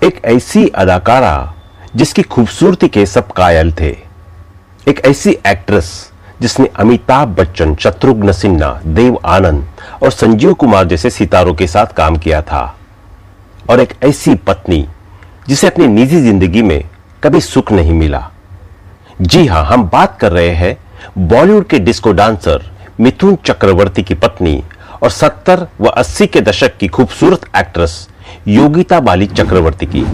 एक ऐसी अदाकारा जिसकी खूबसूरती के सब कायल थे। एक ऐसी एक्ट्रेस जिसने अमिताभ बच्चन, शत्रुघ्न सिन्हा, देव आनंद और संजीव कुमार जैसे सितारों के साथ काम किया था। और एक ऐसी पत्नी जिसे अपनी निजी जिंदगी में कभी सुख नहीं मिला। जी हां, हम बात कर रहे हैं बॉलीवुड के डिस्को डांसर मिथुन चक्रवर्ती की पत्नी और 70 व 80 के दशक की खूबसूरत एक्ट्रेस योगिता बाली चक्रवर्ती की,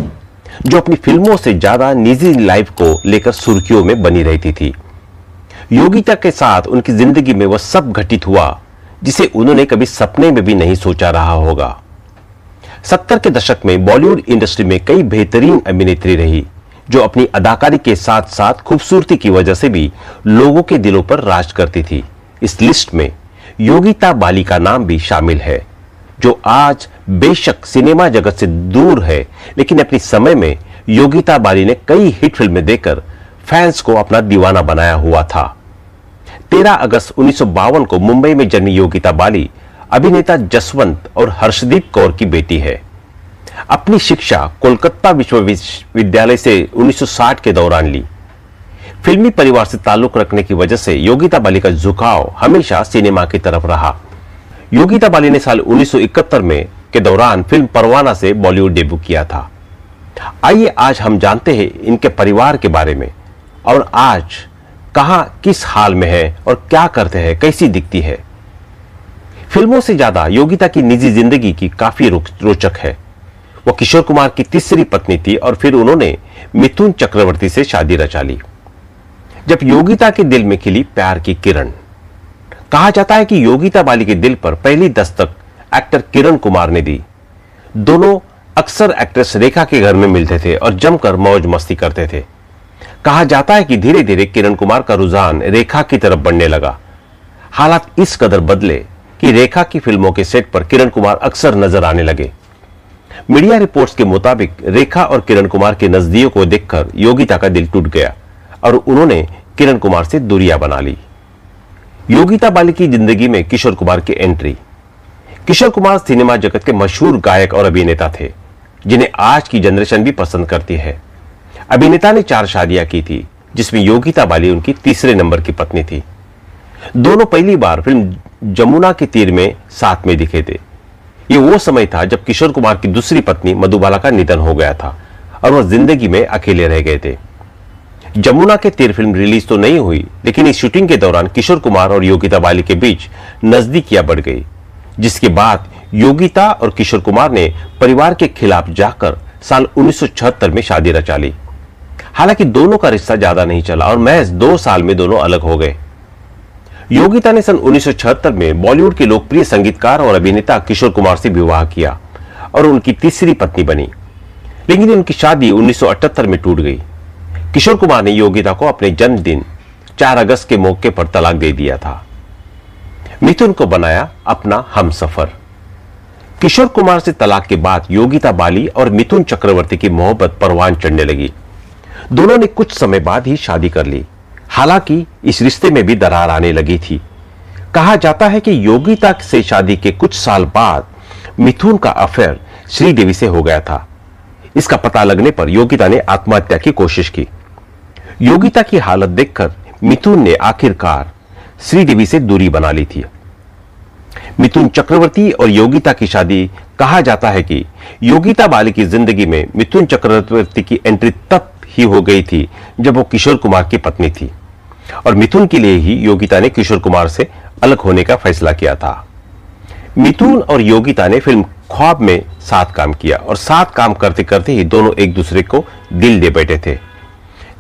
जो अपनी फिल्मों से ज्यादा निजी लाइफ को लेकर सुर्खियों में बनी रहती थी। योगिता के साथ उनकी जिंदगी में वह सब घटित हुआ जिसे उन्होंने कभी सपने में भी नहीं सोचा रहा होगा। 70 के दशक में बॉलीवुड इंडस्ट्री में कई बेहतरीन अभिनेत्री रही, जो अपनी अदाकारी के साथ साथ खूबसूरती की वजह से भी लोगों के दिलों पर राज करती थी। इस लिस्ट में योगिता बाली का नाम भी शामिल है, जो आज बेशक सिनेमा जगत से दूर है, लेकिन अपने समय में योगिता बाली ने कई हिट फिल्में देकर फैंस को अपना दीवाना बनाया हुआ था। 13 अगस्त 1952 को मुंबई में जन्मी योगिता बाली अभिनेता जसवंत और हर्षदीप कौर की बेटी है। अपनी शिक्षा कोलकाता विश्वविद्यालय से 1960 के दौरान ली। फिल्मी परिवार से ताल्लुक रखने की वजह से योगिता बाली का झुकाव हमेशा सिनेमा की तरफ रहा। योगिता बाली ने साल 1971 में के दौरान फिल्म परवाना से बॉलीवुड डेब्यू किया था। आइए आज हम जानते हैं इनके परिवार के बारे में और आज कहां किस हाल में है और क्या करते हैं, कैसी दिखती है। फिल्मों से ज्यादा योगिता की निजी जिंदगी की काफी रोचक है। वो किशोर कुमार की तीसरी पत्नी थी और फिर उन्होंने मिथुन चक्रवर्ती से शादी रचा ली। जब योगिता के दिल में खिली प्यार की किरण। कहा जाता है कि योगिता बाली के दिल पर पहली दस्तक एक्टर किरण कुमार ने दी। दोनों अक्सर एक्ट्रेस रेखा के घर में मिलते थे और जमकर मौज मस्ती करते थे। कहा जाता है कि धीरे धीरे किरण कुमार का रुझान रेखा की तरफ बढ़ने लगा। हालात इस कदर बदले कि रेखा की फिल्मों के सेट पर किरण कुमार अक्सर नजर आने लगे। मीडिया रिपोर्ट्स के मुताबिक रेखा और किरण कुमार के नजदीक को देखकर योगिता का दिल टूट गया और उन्होंने किरण कुमार से दूरियां बना ली। योगिता बाली की जिंदगी में किशोर कुमार की एंट्री। किशोर कुमार सिनेमा जगत के मशहूर गायक और अभिनेता थे, जिन्हें आज की जनरेशन भी पसंद करती है। अभिनेता ने 4 शादियां की थी, जिसमें योगिता बाली उनकी तीसरे नंबर की पत्नी थी। दोनों पहली बार फिल्म जमुना के तीर में साथ में दिखे थे। यह वो समय था जब किशोर कुमार की दूसरी पत्नी मधुबाला का निधन हो गया था और वह जिंदगी में अकेले रह गए थे। जमुना के तीर फिल्म रिलीज तो नहीं हुई, लेकिन इस शूटिंग के दौरान किशोर कुमार और योगिता बाली के बीच नजदीकियां बढ़ गई, जिसके बाद योगिता और किशोर कुमार ने परिवार के खिलाफ जाकर साल 1976 में शादी रचा ली। हालांकि दोनों का रिश्ता ज्यादा नहीं चला और महज 2 साल में दोनों अलग हो गए। योगिता ने सन 1976 में बॉलीवुड के लोकप्रिय संगीतकार और अभिनेता किशोर कुमार से विवाह किया और उनकी तीसरी पत्नी बनी, लेकिन उनकी शादी 1978 में टूट गई। किशोर कुमार ने योगिता को अपने जन्मदिन 4 अगस्त के मौके पर तलाक दे दिया था। मिथुन को बनाया अपना हमसफर। किशोर कुमार से तलाक के बाद योगिता बाली और मिथुन चक्रवर्ती की मोहब्बत परवान चढ़ने लगी। दोनों ने कुछ समय बाद ही शादी कर ली। हालांकि इस रिश्ते में भी दरार आने लगी थी। कहा जाता है कि योगिता से शादी के कुछ साल बाद मिथुन का अफेयर श्रीदेवी से हो गया था। इसका पता लगने पर योगिता ने आत्महत्या की कोशिश की। योगिता की हालत देखकर मिथुन ने आखिरकार श्रीदेवी से दूरी बना ली थी। मिथुन चक्रवर्ती और योगिता की शादी, कहा जाता है कि योगिता बाली की जिंदगी में मिथुन चक्रवर्ती की एंट्री तब ही हो गई थी जब वो किशोर कुमार की पत्नी थी और मिथुन के लिए ही योगिता ने किशोर कुमार से अलग होने का फैसला किया था। मिथुन और योगिता ने फिल्म ख्वाब में साथ काम किया और साथ काम करते करते ही दोनों एक दूसरे को दिल दे बैठे थे।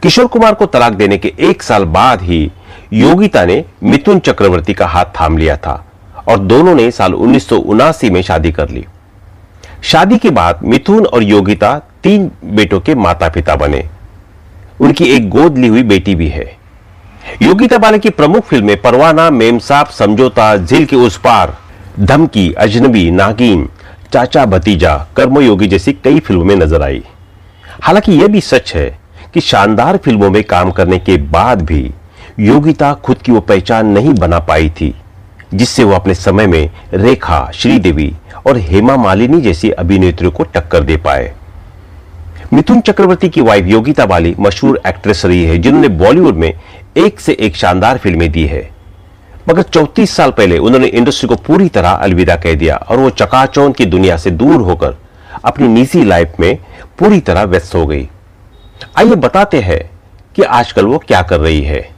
किशोर कुमार को तलाक देने के 1 साल बाद ही योगिता ने मिथुन चक्रवर्ती का हाथ थाम लिया था और दोनों ने साल 1979 में शादी कर ली। शादी के बाद मिथुन और योगिता 3 बेटों के माता पिता बने। उनकी एक गोद ली हुई बेटी भी है। योगिता बाली की प्रमुख फिल्में परवाना, मेमसाब, समझौता, झील के उस पार, धमकी, अजनबी, नागिन, चाचा भतीजा, कर्मयोगी जैसी कई फिल्मों में नजर आई। हालांकि यह भी सच है कि शानदार फिल्मों में काम करने के बाद भी योगिता खुद की वो पहचान नहीं बना पाई थी, जिससे वो अपने समय में रेखा, श्रीदेवी और हेमा मालिनी जैसी अभिनेत्रियों को टक्कर दे पाए। मिथुन चक्रवर्ती की वाइफ योगिता बाली मशहूर एक्ट्रेस रही है जिन्होंने बॉलीवुड में एक से एक शानदार फिल्में दी है, मगर 34 साल पहले उन्होंने इंडस्ट्री को पूरी तरह अलविदा कह दिया और वो चकाचौंध की दुनिया से दूर होकर अपनी निजी लाइफ में पूरी तरह व्यस्त हो गई। आइए बताते हैं कि आजकल वो क्या कर रही है।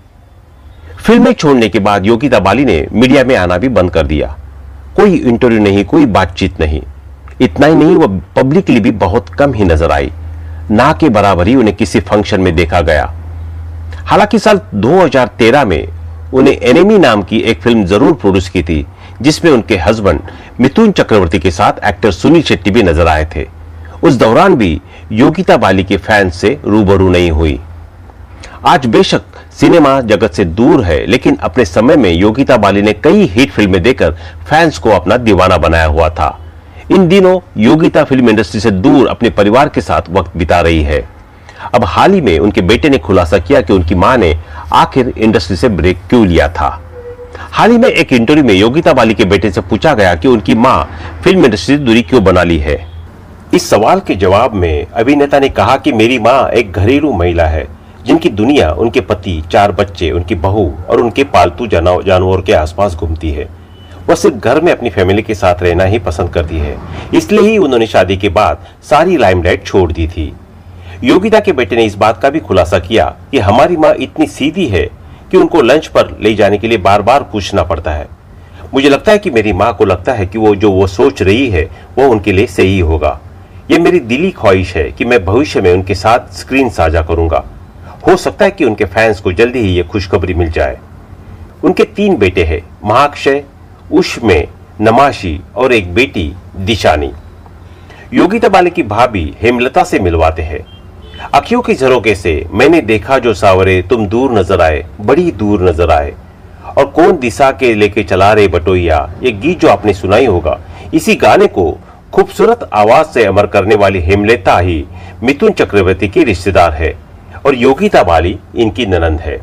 फिल्में छोड़ने के बाद योगिता बाली ने मीडिया में आना भी बंद कर दिया। कोई इंटरव्यू नहीं, कोई बातचीत नहीं। इतना ही नहीं, वह पब्लिकली भी बहुत कम ही नजर आई। ना के बराबर ही उन्हें किसी फंक्शन में देखा गया। हालांकि साल 2013 में उन्हें एनिमी नाम की एक फिल्म जरूर प्रोड्यूस की थी जिसमें उनके हस्बैंड मिथुन चक्रवर्ती के साथ एक्टर सुनील शेट्टी भी नजर आए थे। उस दौरान भी योगिता बाली के फैंस से रूबरू नहीं हुई। आज बेशक सिनेमा जगत से दूर है, लेकिन अपने समय में योगिता बाली ने कई हिट फिल्में देकर फैंस को अपना दीवाना बनाया हुआ था। इन दिनों योगिता फिल्म इंडस्ट्री से दूर अपने परिवार के साथ वक्त बिता रही है। अब हाल ही में उनके बेटे ने खुलासा किया कि उनकी मां ने आखिर इंडस्ट्री से ब्रेक क्यों लिया था। हाल ही में एक इंटरव्यू में योगिता बाली के बेटे से पूछा गया कि उनकी मां फिल्म इंडस्ट्री से दूरी क्यों बना ली है। इस सवाल के जवाब में अभिनेता ने कहा कि मेरी मां एक घरेलू महिला है जिनकी दुनिया उनके पति, 4 बच्चे, उनकी बहू और उनके पालतू जानवरों के आसपास घूमती है। वह सिर्फ घर में अपनी फैमिली के साथ रहना ही पसंद करती है, इसलिए ही उन्होंने शादी के बाद सारी लाइमलाइट छोड़ दी थी। योगिता के बेटे ने इस बात का भी खुलासा किया कि हमारी मां इतनी सीधी है कि उनको लंच पर ले जाने के लिए बार बार पूछना पड़ता है। मुझे लगता है कि मेरी मां को लगता है कि वो सोच रही है वो उनके लिए सही होगा। ये मेरी दिली ख्वाहिश है कि मैं भविष्य में उनके साथ स्क्रीन साझा करूंगा। हो सकता है कि उनके फैंस को जल्दी ही ये खुशखबरी मिल जाए। उनके 3 बेटे हैं, महाक्षय, उष्मे, नमाशी और एक बेटी दिशानी। योगिता बाली की भाभी हेमलता से मिलवाते हैं। अखियों के झरोके से मैंने देखा जो सावरे तुम दूर नजर आए, बड़ी दूर नजर आए, और कौन दिशा के लेके चला रे बटोइया, ये गीत जो आपने सुनाई होगा। इसी गाने को खूबसूरत आवाज से अमर करने वाली हेमलता ही मिथुन चक्रवर्ती की रिश्तेदार है और योगिता बाली इनकी ननंद है।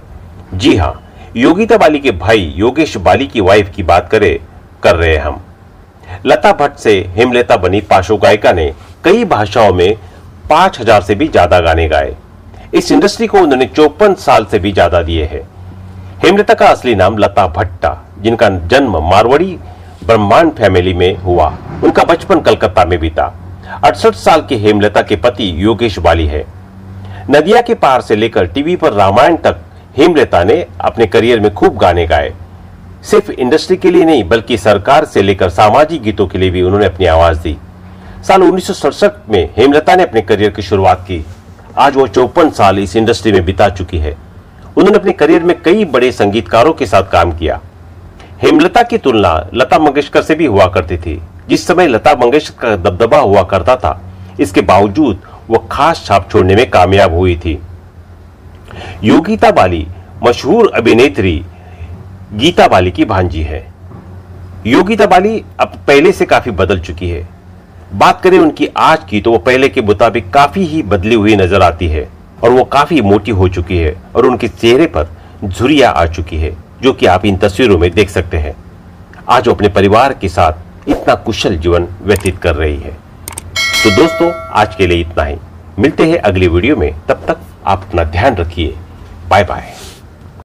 जी हाँ, योगिता बाली के भाई योगेश बाली की वाइफ की बात कर रहे हैं हम। लता भट्ट से हेमलता बनी पार्श्व गायिका ने कई भाषाओं में 5000 से भी ज्यादा गाने गाए। इस इंडस्ट्री को उन्होंने 54 साल से भी ज्यादा दिए हैं। हेमलता का असली नाम लता भट्टा, जिनका जन्म मारवाड़ी ब्राह्मण फैमिली में हुआ। उनका बचपन कलकत्ता में बीता। 68 साल के हेमलता के पति योगेश बाली है। नदिया के पार से लेकर टीवी पर रामायण तक हेमलता ने अपने करियर में खूब गाने गाए। सिर्फ इंडस्ट्री के लिए नहीं बल्कि सरकार से लेकर सामाजिक गीतों के लिए भी उन्होंने अपनी आवाज दी। साल 1967 में हेमलता ने अपने करियर की शुरुआत की। आज वो 54 साल इस इंडस्ट्री में बिता चुकी है। उन्होंने अपने करियर में कई बड़े संगीतकारों के साथ काम किया। हेमलता की तुलना लता मंगेशकर से भी हुआ करती थी। जिस समय लता मंगेशकर का दबदबा हुआ करता था, इसके बावजूद वो खास छाप छोड़ने में कामयाब हुई थी। योगिता बाली मशहूर अभिनेत्री गीता बाली की भांजी है। योगिता बाली अब पहले से काफी बदल चुकी है। बात करें उनकी आज की तो वो पहले के मुताबिक काफी ही बदली हुई नजर आती है और वो काफी मोटी हो चुकी है और उनके चेहरे पर झुर्रियां आ चुकी है, जो कि आप इन तस्वीरों में देख सकते हैं। आज वो अपने परिवार के साथ इतना कुशल जीवन व्यतीत कर रही है। तो दोस्तों, आज के लिए इतना ही। मिलते हैं अगली वीडियो में। तब तक आप अपना ध्यान रखिए। Bye bye.